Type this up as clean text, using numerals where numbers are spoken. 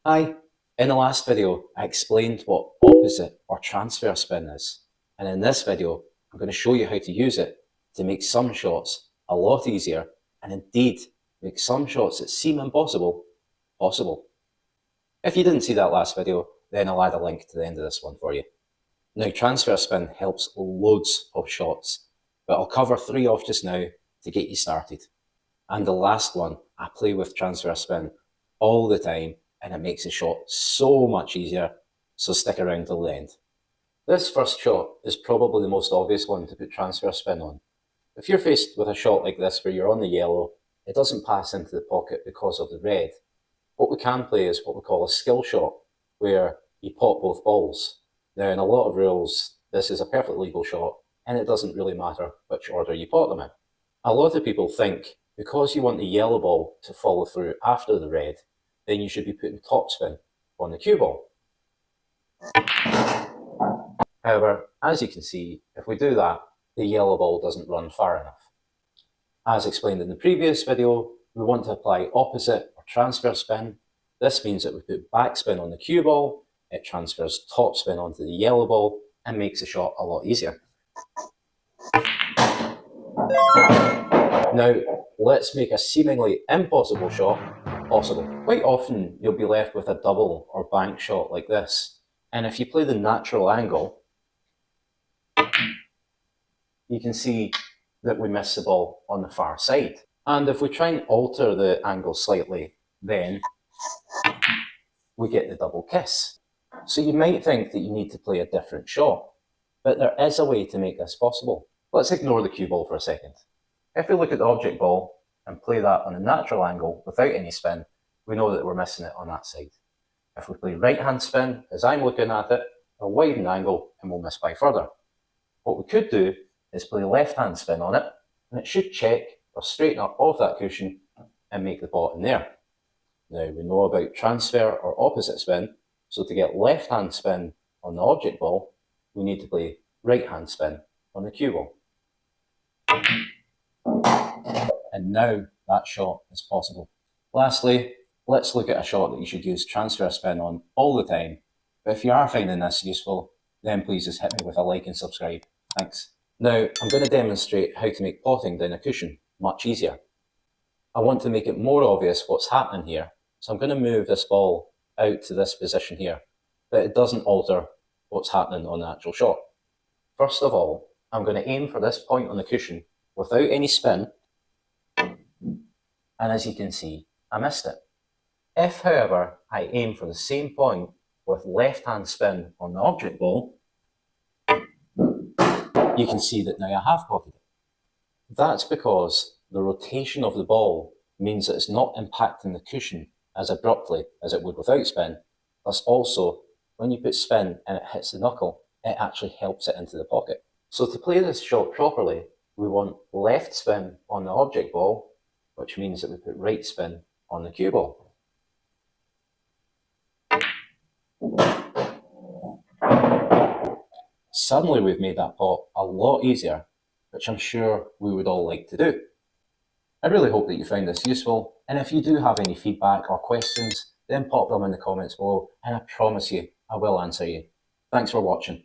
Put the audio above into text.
Hi, in the last video I explained what opposite or transfer spin is, and in this video I'm going to show you how to use it to make some shots a lot easier and indeed make some shots that seem impossible, possible. If you didn't see that last video, then I'll add a link to the end of this one for you. Now, transfer spin helps loads of shots, but I'll cover 3 off just now to get you started. And the last one, I play with transfer spin all the time, and it makes the shot so much easier, so stick around till the end. This first shot is probably the most obvious one to put transfer spin on. If you're faced with a shot like this where you're on the yellow, it doesn't pass into the pocket because of the red. What we can play is what we call a skill shot, where you pop both balls. Now, in a lot of rules, this is a perfectly legal shot, and it doesn't really matter which order you pop them in. A lot of people think because you want the yellow ball to follow through after the red, then you should be putting topspin on the cue ball. However, as you can see, if we do that, the yellow ball doesn't run far enough. As explained in the previous video, we want to apply opposite or transfer spin. This means that we put backspin on the cue ball, it transfers topspin onto the yellow ball and makes the shot a lot easier. Now, let's make a seemingly impossible shot possible. Quite often, you'll be left with a double or bank shot like this. And if you play the natural angle, you can see that we miss the ball on the far side. And if we try and alter the angle slightly, then we get the double kiss. So you might think that you need to play a different shot, but there is a way to make this possible. Let's ignore the cue ball for a second. If we look at the object ball and play that on a natural angle without any spin, we know that we're missing it on that side. If we play right hand spin, as I'm looking at it, we'll widen the angle and we'll miss by further. What we could do is play left hand spin on it, and it should check or straighten up off that cushion and make the pot in there. Now, we know about transfer or opposite spin, so to get left hand spin on the object ball, we need to play right hand spin on the cue ball. And now that shot is possible. Lastly, let's look at a shot that you should use transfer spin on all the time. But if you are finding this useful, then please just hit me with a like and subscribe. Thanks. Now, I'm going to demonstrate how to make potting down a cushion much easier. I want to make it more obvious what's happening here, so I'm going to move this ball out to this position here, but it doesn't alter what's happening on the actual shot. First of all, I'm going to aim for this point on the cushion without any spin, and as you can see, I missed it. If, however, I aim for the same point with left hand spin on the object ball, you can see that now I have potted it. That's because the rotation of the ball means that it's not impacting the cushion as abruptly as it would without spin. Plus also, when you put spin and it hits the knuckle, it actually helps it into the pocket. So to play this shot properly, we want left spin on the object ball, which means that we put right spin on the cue ball. Suddenly we've made that pot a lot easier, which I'm sure we would all like to do. I really hope that you found this useful, and if you do have any feedback or questions, then pop them in the comments below, and I promise you I will answer you. Thanks for watching.